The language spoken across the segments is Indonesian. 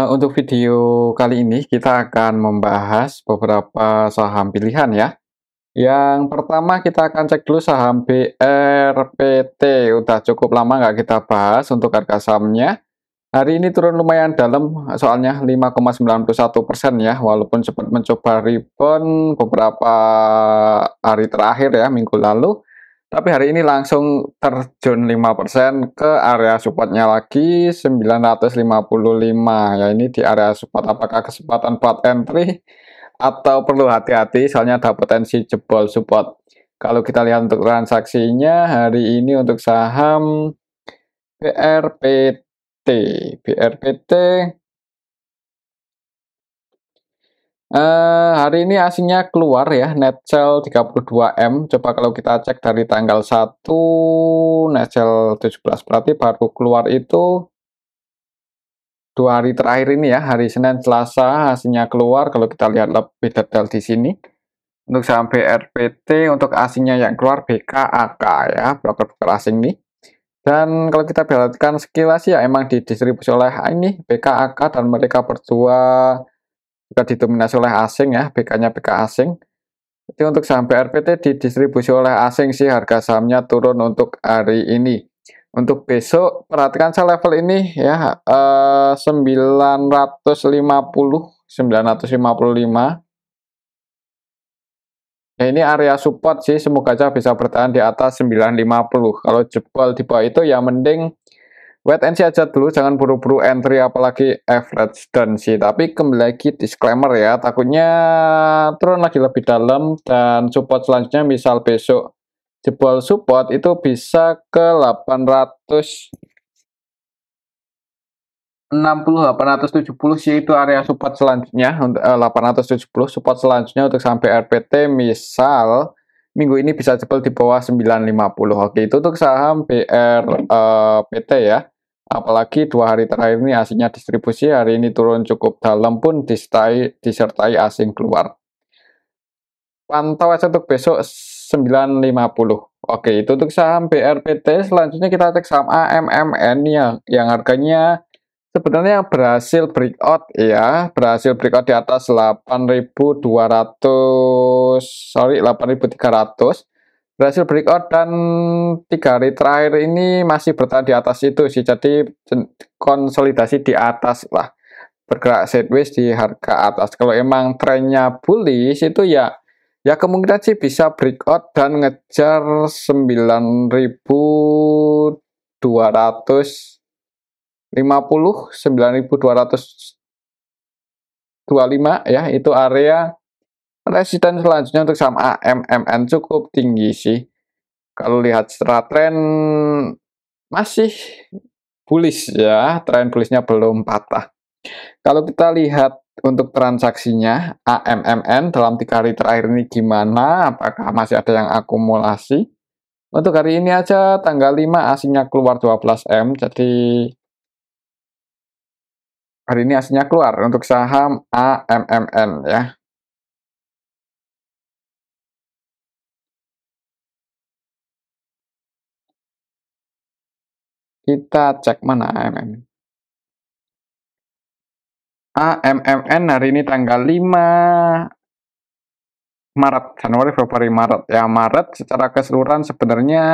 Untuk video kali ini kita akan membahas beberapa saham pilihan ya. Yang pertama kita akan cek dulu saham BRPT, udah cukup lama nggak kita bahas untuk harga sahamnya. Hari ini turun lumayan dalam, soalnya 5,91% ya, walaupun sempat mencoba rebound beberapa hari terakhir ya, minggu lalu. Tapi hari ini langsung terjun 5% ke area supportnya lagi 955. Ya ini di area support, apakah kesempatan buat entry atau perlu hati-hati soalnya ada potensi jebol support. Kalau kita lihat untuk transaksinya hari ini untuk saham BRPT. BRPT hari ini asingnya keluar ya, net sell 32M. Coba kalau kita cek dari tanggal 1, net sell 17, berarti baru keluar itu 2 hari terakhir ini ya, hari Senin, Selasa asingnya keluar. Kalau kita lihat lebih detail di sini. Untuk saham BRPT, untuk asingnya yang keluar BKAK ya, broker-broker asing nih. Dan kalau kita perhatikan sekilas ya emang didistribusi oleh ini BKAK, dan mereka berdua juga didominasi oleh asing ya, BK-nya BK asing. Jadi untuk saham BRPT didistribusi oleh asing sih, harga sahamnya turun untuk hari ini. Untuk besok perhatikan saya level ini ya, 955. Ya ini area support sih, semoga aja bisa bertahan di atas 950. Kalau jebol di bawah itu ya mending wait and see aja dulu, jangan buru-buru entry apalagi average down sih. Tapi kembali lagi disclaimer ya, takutnya turun lagi lebih dalam, dan support selanjutnya misal besok jebol support itu bisa ke 870 sih, itu area support selanjutnya. Untuk 870 support selanjutnya untuk sampai RPT misal minggu ini bisa jebol di bawah 950. Oke, itu untuk saham BRPT ya. Apalagi 2 hari terakhir ini asingnya distribusi, hari ini turun cukup dalam pun disertai asing keluar. Pantau aja untuk besok 950. Oke, itu untuk saham BRPT. Selanjutnya kita cek saham AMMN yang harganya sebenarnya berhasil breakout ya, berhasil breakout di atas 8.300, berhasil breakout, dan 3 hari terakhir ini masih bertahan di atas itu sih. Jadi konsolidasi di atas lah, bergerak sideways di harga atas. Kalau emang trennya bullish itu ya kemungkinan sih bisa breakout dan ngejar 9.225 ya, itu area resisten selanjutnya untuk saham AMMN. Cukup tinggi sih. Kalau lihat secara tren masih bullish ya, tren bullishnya belum patah. Kalau kita lihat untuk transaksinya AMMN dalam 3 hari terakhir ini gimana, apakah masih ada yang akumulasi? Untuk hari ini aja tanggal 5 asingnya keluar 12M, jadi hari ini aslinya keluar untuk saham AMMN ya. Kita cek mana AMMN. AMMN hari ini tanggal 5 Maret, Januari, Februari, Maret. Ya, Maret secara keseluruhan sebenarnya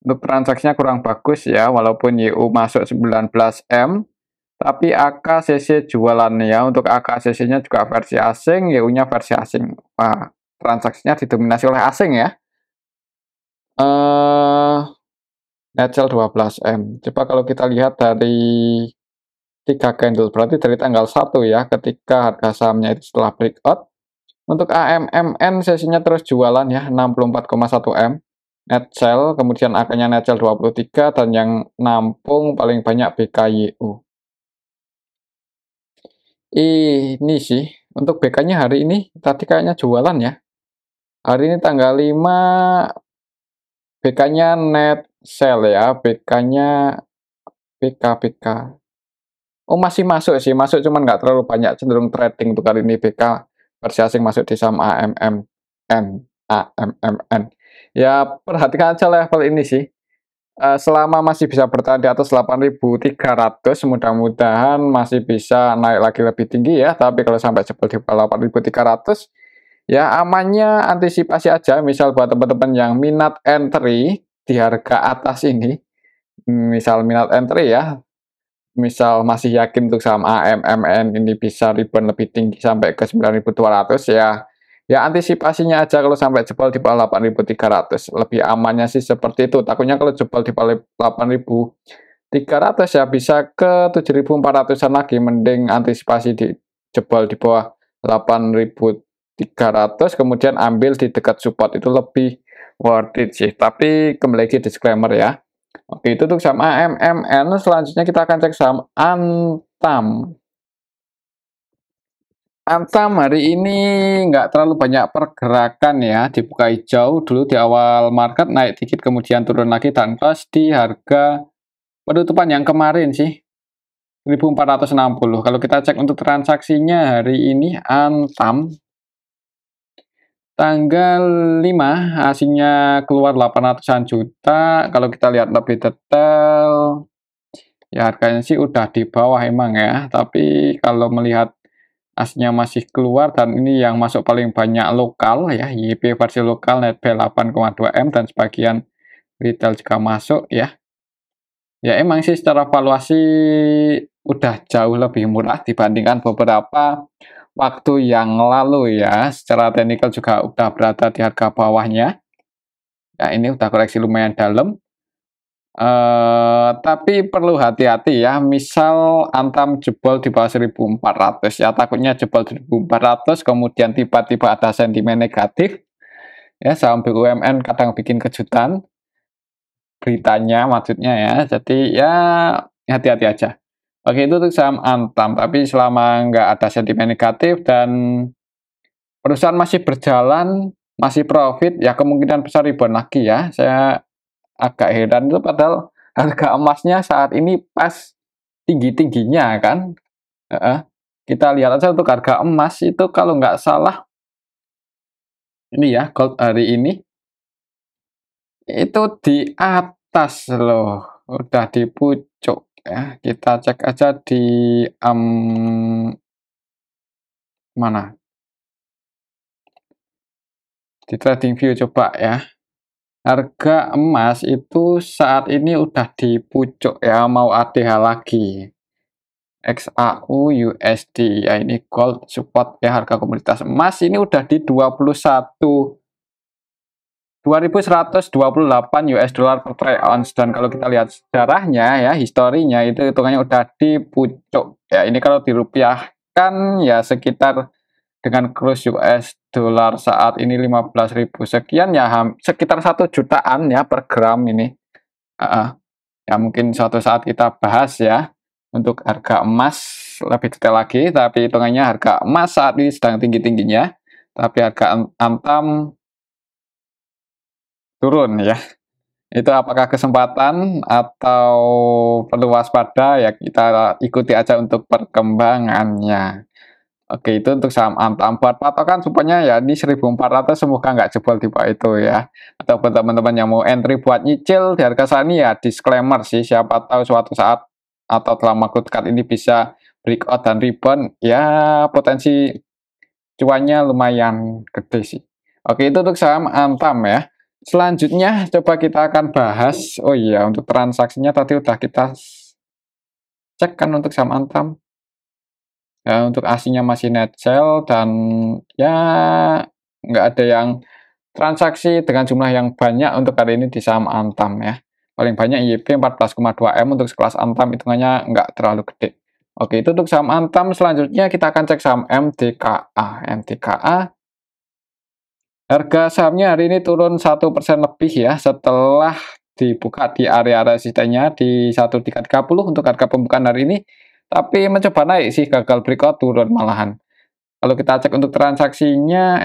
untuk transaksinya kurang bagus ya, walaupun YU masuk 19M. Tapi AKCC jualan ya. Untuk AKCC-nya juga versi asing, YU-nya versi asing. Wah, transaksinya didominasi oleh asing ya. Net sell 12M. Coba kalau kita lihat dari 3 candle, berarti dari tanggal 1 ya, ketika harga sahamnya itu setelah breakout. Untuk AMMN sesinya terus jualan ya, 64,1M. Net sell, kemudian AK-nya net sell 23, dan yang nampung paling banyak BKYU. Ini sih, untuk BK-nya hari ini tadi kayaknya jualan ya. Hari ini tanggal 5, BK-nya net sell ya, BK-nya BK. Oh, masih masuk sih, masuk cuman nggak terlalu banyak, cenderung trading untuk kali ini BK versi asing masuk di saham AMMN. Ya, perhatikan aja level ini sih. selama masih bisa bertahan di atas 8.300, mudah-mudahan masih bisa naik lagi lebih tinggi ya, tapi kalau sampai jebol di bawah 8.300, ya amannya antisipasi aja, misal buat teman-teman yang minat entry di harga atas ini, misal minat entry ya, misal masih yakin untuk saham AMMN ini bisa rebound lebih tinggi sampai ke 9.200 ya. Ya antisipasinya aja kalau sampai jebol di bawah 8.300. Lebih amannya sih seperti itu. Takutnya kalau jebol di bawah 8.300 ya bisa ke 7.400-an lagi. Mending antisipasi di jebol di bawah 8.300 kemudian ambil di dekat support, itu lebih worth it sih. Tapi kembali lagi disclaimer ya. Oke, itu untuk saham AMMN. Selanjutnya kita akan cek saham Antam. Antam hari ini nggak terlalu banyak pergerakan ya, dibuka hijau dulu di awal market, naik dikit kemudian turun lagi dan close di harga penutupan yang kemarin sih, 1.460. Kalau kita cek untuk transaksinya hari ini Antam tanggal 5 hasilnya keluar 800-an juta. Kalau kita lihat lebih detail, ya harganya sih udah di bawah emang ya, tapi kalau melihat asnya masih keluar dan ini yang masuk paling banyak lokal ya, YP versi lokal netbuy 8,2 M dan sebagian retail juga masuk ya. Ya emang sih secara valuasi udah jauh lebih murah dibandingkan beberapa waktu yang lalu ya. Secara teknikal juga udah berada di harga bawahnya. Ya ini udah koreksi lumayan dalam. Tapi perlu hati-hati ya, misal Antam jebol di bawah 1.400 ya, takutnya jebol 1.400 kemudian tiba-tiba ada sentimen negatif ya, saham BUMN kadang bikin kejutan beritanya maksudnya ya, jadi ya hati-hati aja. Oke, itu untuk saham Antam, tapi selama nggak ada sentimen negatif dan perusahaan masih berjalan, masih profit, ya kemungkinan besar rebound lagi ya. Saya agak heran itu padahal harga emasnya saat ini pas tinggi-tingginya kan. Kita lihat aja untuk harga emas itu kalau nggak salah ini ya, gold hari ini itu di atas loh, udah di pucuk ya. Kita cek aja di mana? Di TradingView coba ya. Harga emas itu saat ini udah di pucuk ya, mau ADH lagi. XAU USD ya, ini gold support ya, harga komoditas emas ini udah di 2.128 US dollar per troy ounce, dan kalau kita lihat sejarahnya ya, historinya itu hitungannya udah di pucuk ya. Ini kalau dirupiahkan ya sekitar dengan kurs US dollar saat ini 15.000 sekian ya, sekitar 1 jutaan ya per gram ini. Ya mungkin suatu saat kita bahas ya untuk harga emas lebih detail lagi, tapi hitungannya harga emas saat ini sedang tinggi-tingginya, tapi harga Antam turun ya. Itu apakah kesempatan atau perlu waspada, ya kita ikuti aja untuk perkembangannya. Oke, itu untuk saham Antam. Buat patokan supaya ya di 1.400 semoga nggak jebol di bawah itu ya. Atau buat teman-teman yang mau entry buat nyicil di harga saat ini ya disclaimer sih, siapa tahu suatu saat atau dalam waktu dekat ini bisa breakout dan rebound ya, potensi cuannya lumayan gede sih. Oke, itu untuk saham Antam ya. Selanjutnya coba kita akan bahas, oh iya untuk transaksinya tadi udah kita cek kan untuk saham Antam. Ya, untuk aslinya masih net sell dan ya nggak ada yang transaksi dengan jumlah yang banyak untuk hari ini di saham Antam ya. Paling banyak YP 14,2 M untuk sekelas Antam, hitungannya nggak terlalu gede. Oke, itu untuk saham Antam. Selanjutnya kita akan cek saham MTKA. MTKA harga sahamnya hari ini turun 1% lebih ya, setelah dibuka di area resistennya di 1330 untuk harga pembukaan hari ini, tapi mencoba naik sih, gagal breakout turun malahan. Kalau kita cek untuk transaksinya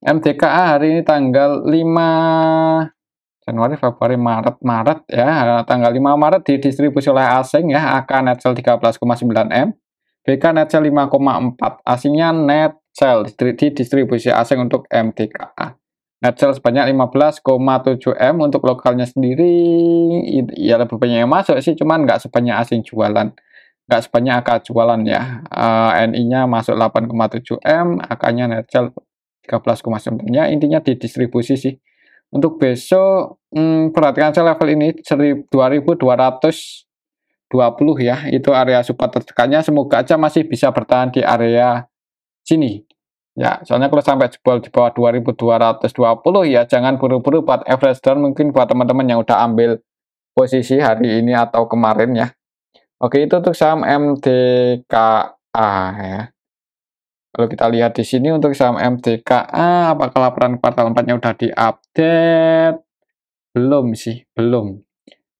MTKA hari ini tanggal 5 Januari, Februari, Maret ya, tanggal 5 Maret didistribusi oleh asing ya, AK net sell 13,9 M, BK net sell 5,4, asingnya net sell didistribusi asing untuk MTKA. net sale sebanyak 15,7 M. Untuk lokalnya sendiri ya lebih banyak yang masuk sih, cuman nggak sebanyak asing jualan, nggak sebanyak AK jualan ya. NI-nya masuk 8,7 M, AK-nya net sale 13,9. Ya intinya di distribusi sih. Untuk besok perhatikan saya level ini 2220 ya, itu area support terdekannya. Semoga aja masih bisa bertahan di area sini. Ya, soalnya kalau sampai jebol di bawah 2220 ya jangan buru-buru buat average down, mungkin buat teman-teman yang udah ambil posisi hari ini atau kemarin ya. Oke, itu untuk saham MDKA ya. Kalau kita lihat di sini untuk saham MDKA, apakah laporan kuartal 4-nya udah diupdate? Belum sih, belum.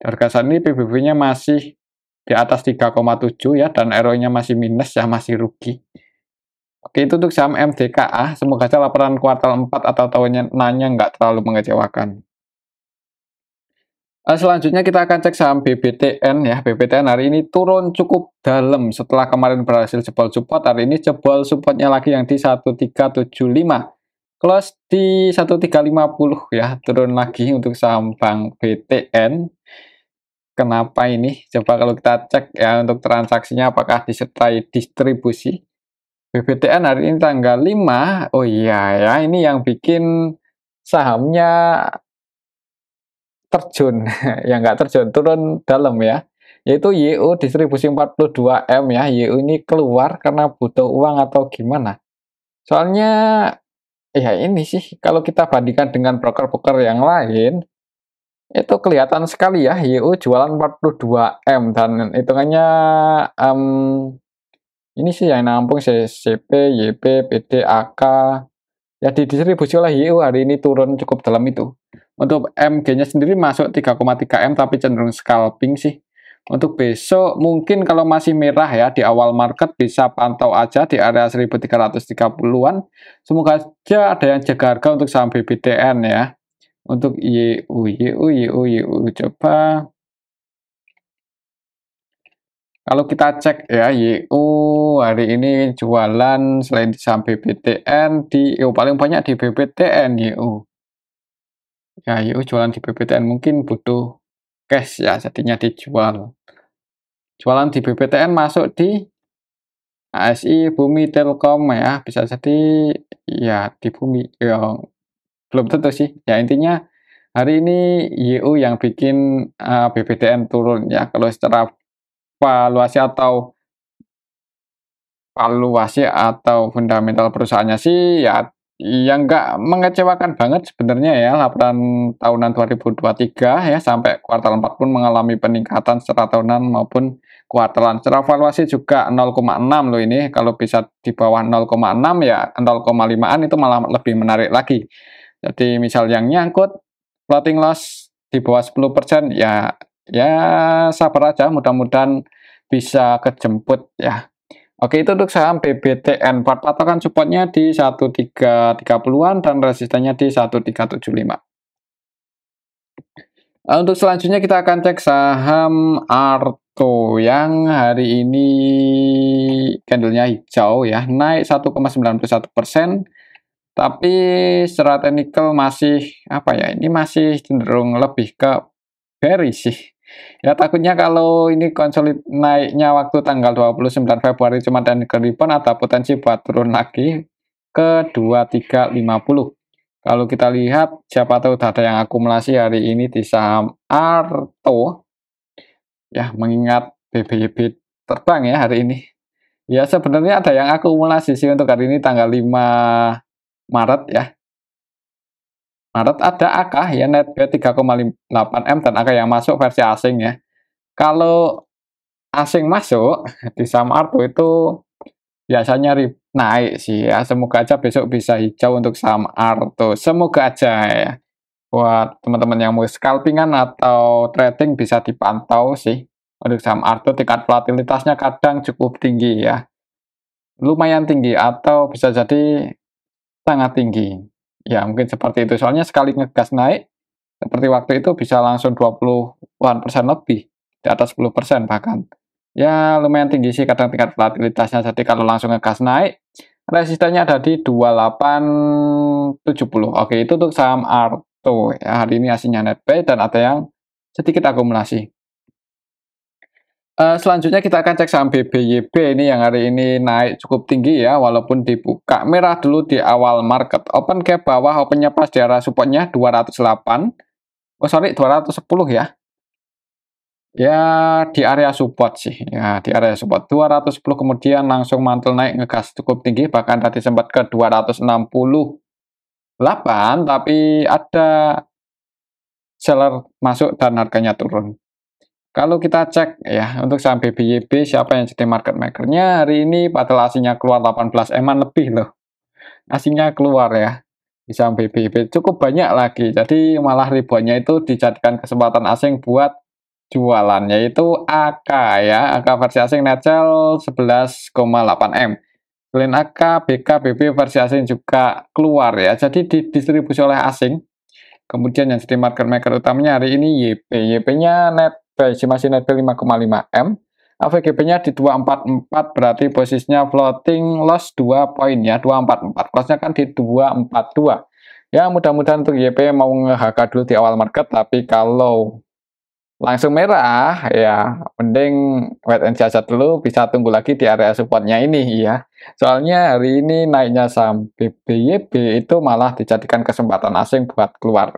Harga saat ini PBB-nya masih di atas 3,7 ya, dan ROE-nya masih minus ya, masih rugi. Oke, itu untuk saham MDKA. Semoga saja laporan kuartal 4 atau tahunnya nggak terlalu mengecewakan. Selanjutnya kita akan cek saham BBTN ya. BBTN hari ini turun cukup dalam setelah kemarin berhasil jebol support. Hari ini jebol supportnya lagi yang di 1375. Close di 1350 ya. Turun lagi untuk saham Bank BTN. Kenapa ini? Coba kalau kita cek ya untuk transaksinya apakah disertai distribusi. BBTN hari ini tanggal 5. Oh iya ya, ini yang bikin sahamnya terjun. Ya nggak terjun, turun dalam ya. Yaitu YU distribusi 42 M ya. YU ini keluar karena butuh uang atau gimana. Soalnya ya ini sih kalau kita bandingkan dengan broker-broker yang lain itu kelihatan sekali ya YU jualan 42 M dan hitungannya ini sih yang nampung CCP, YP, PD, AK. Ya didistribusi oleh YU hari ini turun cukup dalam itu. Untuk MG-nya sendiri masuk 3,3 M tapi cenderung scalping sih. Untuk besok mungkin kalau masih merah ya di awal market bisa pantau aja di area 1330-an. Semoga aja ada yang jaga harga untuk saham BBTN ya. Untuk YU coba. Kalau kita cek ya, YU hari ini jualan selain di saham BBTN, paling banyak di BBTN YU. Ya, YU jualan di BBTN mungkin butuh cash ya, jadinya dijual. Jualan di BBTN masuk di ASI, Bumi, Telkom ya, bisa jadi ya di Bumi. Ya, belum tentu sih. Ya intinya hari ini YU yang bikin BBTN turun ya. Kalau secara valuasi atau fundamental perusahaannya sih ya nggak mengecewakan banget sebenarnya ya. Laporan tahunan 2023 ya sampai kuartal 4 pun mengalami peningkatan secara tahunan maupun kuartalan. Secara valuasi juga 0,6 loh ini. Kalau bisa di bawah 0,6 ya 0,5an itu malah lebih menarik lagi. Jadi misal yang nyangkut floating loss di bawah 10% ya sabar aja, mudah-mudahan bisa kejemput ya. Oke, itu untuk saham BBTN. Patokan supportnya di 1330-an dan resistennya di 1375. Untuk selanjutnya kita akan cek saham Arto yang hari ini candlenya hijau ya, naik 1,91%. Tapi secara teknikal masih apa ya? Ini masih cenderung lebih ke bearish sih. Ya takutnya kalau ini konsolid naiknya waktu tanggal 29 Februari cuma dan ke rebound ada potensi buat turun lagi ke 2350. Kalau kita lihat siapa tahu ada yang akumulasi hari ini di saham Arto. Ya mengingat BBYB terbang ya hari ini. Ya sebenarnya ada yang akumulasi sih untuk hari ini tanggal 5 Maret ya. Maret ada AK ya net 3,8 M dan AK yang masuk versi asing ya. Kalau asing masuk di saham Arto itu biasanya naik sih ya. Semoga aja besok bisa hijau untuk saham Arto. Semoga aja ya. Buat teman-teman yang mau scalpingan atau trading bisa dipantau sih. Untuk saham Arto tingkat volatilitasnya kadang cukup tinggi ya. Lumayan tinggi atau bisa jadi sangat tinggi. Ya mungkin seperti itu. Soalnya sekali ngegas naik seperti waktu itu bisa langsung 20% lebih, di atas 10% bahkan. Ya lumayan tinggi sih kadang tingkat volatilitasnya. Jadi kalau langsung ngegas naik, resistennya ada di 2870. Oke, itu untuk saham Arto ya. Hari ini hasilnya net buy dan ada yang sedikit akumulasi. Selanjutnya kita akan cek saham BBYB ini yang hari ini naik cukup tinggi ya, walaupun dibuka merah dulu di awal market. Open ke bawah, opennya pas di area supportnya 208. Oh sorry, 210 ya. Ya di area support sih, ya di area support 210, kemudian langsung mantul naik ngegas cukup tinggi, bahkan tadi sempat ke 268, tapi ada seller masuk dan harganya turun. Kalau kita cek ya untuk saham BBYB siapa yang jadi market makernya hari ini, padahal aslinya keluar 18 eman lebih loh. Aslinya keluar ya di saham BBYB cukup banyak lagi. Jadi malah ribuannya itu dijadikan kesempatan asing buat jualan, yaitu AK ya. AK versi asing net sell 11,8 M. Selain AK, BK, BB versi asing juga keluar ya. Jadi didistribusi oleh asing. Kemudian yang jadi market maker utamanya hari ini YP. YP-nya net buy, masih net buy 5,5 M. AVGB-nya di 244, berarti posisinya floating loss 2 poin ya, 244. Loss-nya kan di 242. Ya, mudah-mudahan untuk YP mau nge-HK dulu di awal market, tapi kalau langsung merah ya mending wait and see aja dulu, bisa tunggu lagi di area supportnya ini ya. Soalnya hari ini naiknya saham BBYB itu malah dijadikan kesempatan asing buat keluar.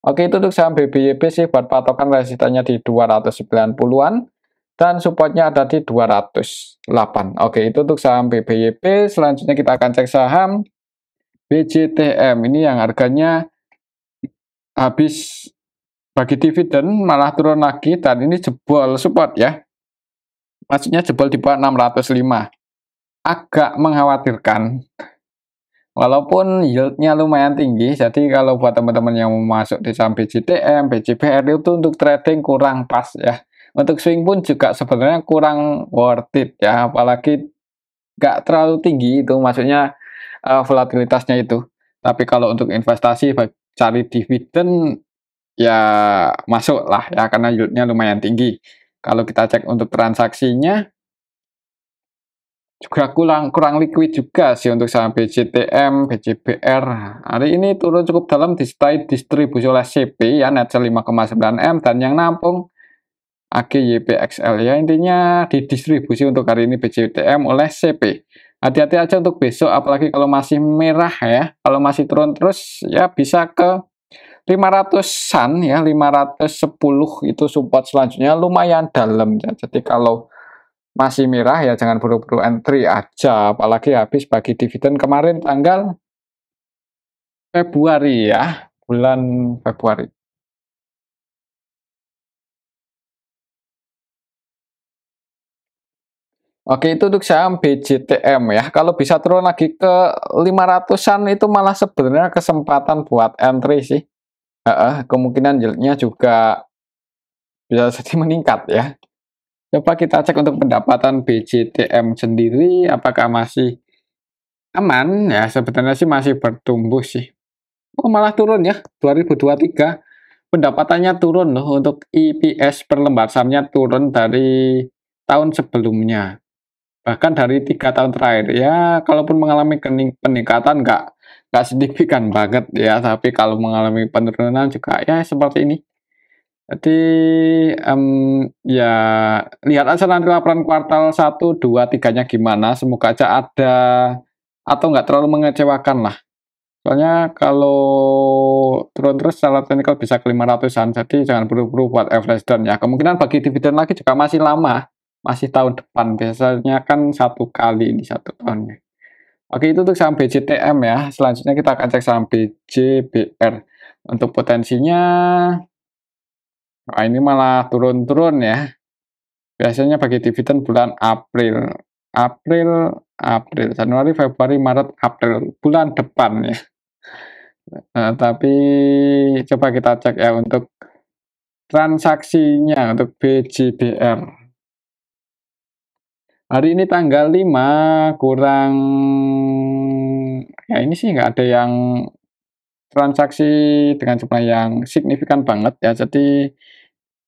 Oke, itu untuk saham BBYB sih buat patokan resistennya di 290-an dan supportnya ada di 208. Oke, itu untuk saham BBYB. Selanjutnya kita akan cek saham BJTM ini yang harganya habis bagi dividen malah turun lagi dan ini jebol support ya. Maksudnya jebol di bawah 605. Agak mengkhawatirkan. Walaupun yieldnya lumayan tinggi, jadi kalau buat teman-teman yang mau masuk di saham BJTM, BJBR itu untuk trading kurang pas ya. Untuk swing pun juga sebenarnya kurang worth it ya, apalagi nggak terlalu tinggi itu, maksudnya volatilitasnya itu. Tapi kalau untuk investasi, cari dividen ya masuk lah ya karena yieldnya lumayan tinggi. Kalau kita cek untuk transaksinya juga kurang liquid juga sih untuk saham BJTM, BJBR. Hari ini turun cukup dalam disertai distribusi oleh CP ya net sell 5,9 M dan yang nampung AGYPXL ya, intinya didistribusi untuk hari ini BJTM oleh CP. Hati-hati aja untuk besok, apalagi kalau masih merah ya. Kalau masih turun terus ya bisa ke 500-an ya, 510 itu support selanjutnya lumayan dalam ya. Jadi kalau masih merah ya jangan buru-buru entry aja, apalagi habis bagi dividen kemarin tanggal Februari ya, bulan Februari. Oke, itu untuk saham BJTM ya. Kalau bisa turun lagi ke 500-an itu malah sebenarnya kesempatan buat entry sih. Kemungkinan yieldnya juga bisa jadi meningkat ya. Coba kita cek untuk pendapatan BJTM sendiri, apakah masih aman? Ya, sebenarnya sih masih bertumbuh sih. Oh, malah turun ya, 2023. Pendapatannya turun loh, untuk EPS per lembar sahamnya turun dari tahun sebelumnya. Bahkan dari 3 tahun terakhir. Ya, kalaupun mengalami peningkatan nggak signifikan banget ya, tapi kalau mengalami penurunan juga ya seperti ini. Jadi, ya lihat aja nanti laporan kuartal 1, 2, 3-nya gimana, semoga aja ada atau nggak terlalu mengecewakan lah. Soalnya kalau turun terus secara teknikal bisa ke 500-an, jadi jangan buru-buru buat average down ya. Kemungkinan bagi dividen lagi juga masih lama, masih tahun depan, biasanya kan 1 kali ini 1 tahunnya. Oke, itu untuk saham BJTM ya. Selanjutnya kita akan cek saham BJBR. Untuk potensinya, ini malah turun-turun ya. Biasanya bagi dividen bulan April, Januari, Februari, Maret, April, bulan depan ya. Tapi coba kita cek ya untuk transaksinya untuk BJBR. Hari ini tanggal 5 kurang, ya ini sih nggak ada yang transaksi dengan jumlah yang signifikan banget ya, jadi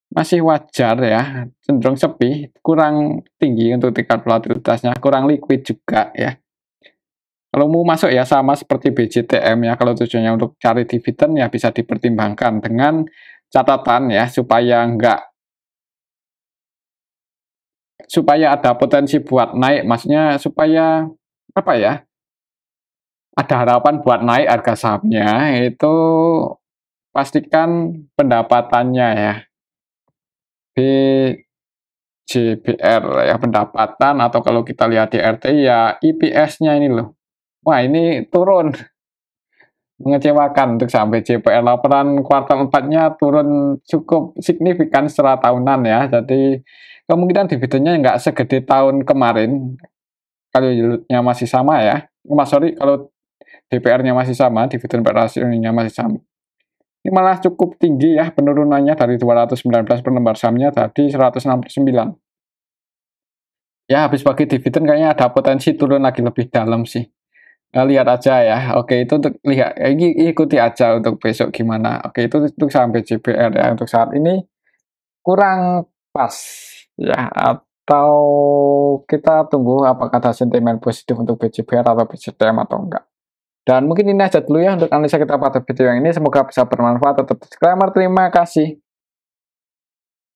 masih wajar ya, cenderung sepi, kurang tinggi untuk tingkat volatilitasnya, kurang liquid juga ya. Kalau mau masuk ya sama seperti BJTM ya, kalau tujuannya untuk cari dividen ya bisa dipertimbangkan dengan catatan ya supaya ada potensi buat naik, maksudnya supaya apa ya? Ada harapan buat naik harga sahamnya itu pastikan pendapatannya ya. BJBR ya pendapatan atau kalau kita lihat di RTI ya IPS-nya ini loh. Wah, ini turun. Mengecewakan untuk saham BJPR. Laporan kuartal 4-nya turun cukup signifikan secara tahunan ya. Jadi kemungkinan dividennya nggak segede tahun kemarin. Kalau yield-nya masih sama ya. Sorry, kalau DPR-nya masih sama, dividen per rasionya masih sama. Ini malah cukup tinggi ya penurunannya dari 219 per lembar sahamnya tadi 169. Ya, habis bagi dividen kayaknya ada potensi turun lagi lebih dalam sih. Lihat aja ya. Oke, itu untuk lihat ikuti aja untuk besok gimana. Oke, itu untuk saham BJBR ya. Untuk saat ini kurang pas ya, atau kita tunggu apakah ada sentimen positif untuk BJBR atau BJTM atau enggak. Dan mungkin ini aja dulu ya untuk analisa kita pada video yang ini. Semoga bisa bermanfaat. Tetap disclaimer, terima kasih.